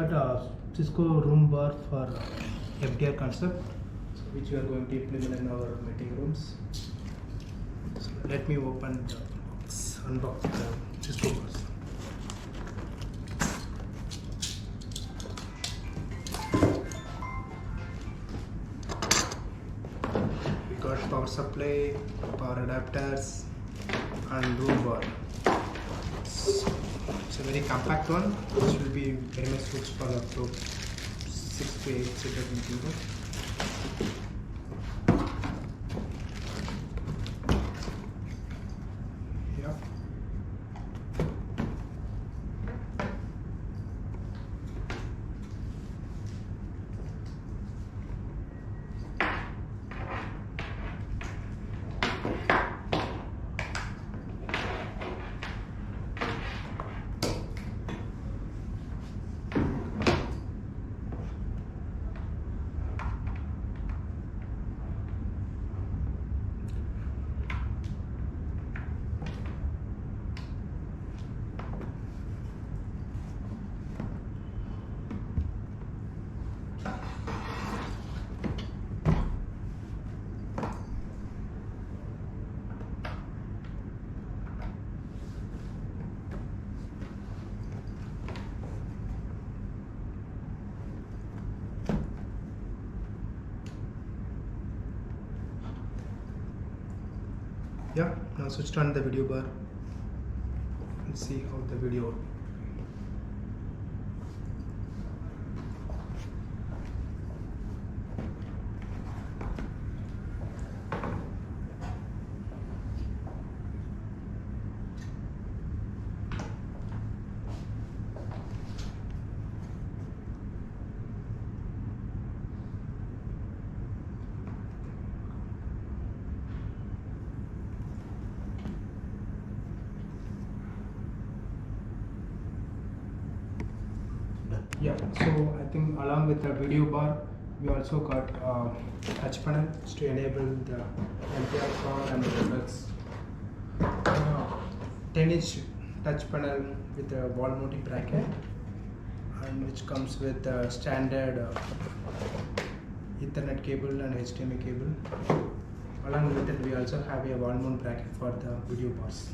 got a Cisco Room Bar for FDR concept, which we are going to implement in our meeting rooms. So let me unbox the Cisco bars. We got power supply, power adapters, and room bar. It's a very compact one, which will be very much suitable for up to 6 to 8 seater meeting room. Yeah. Yeah, now switched on the video bar and see how the video. Yeah, so I think along with the video bar, we also got touch panel to enable the MPR call and the Webex. 10-inch touch panel with a wall mounting bracket, and which comes with a standard Ethernet cable and HDMI cable. Along with it, we also have a wall mount bracket for the video bars.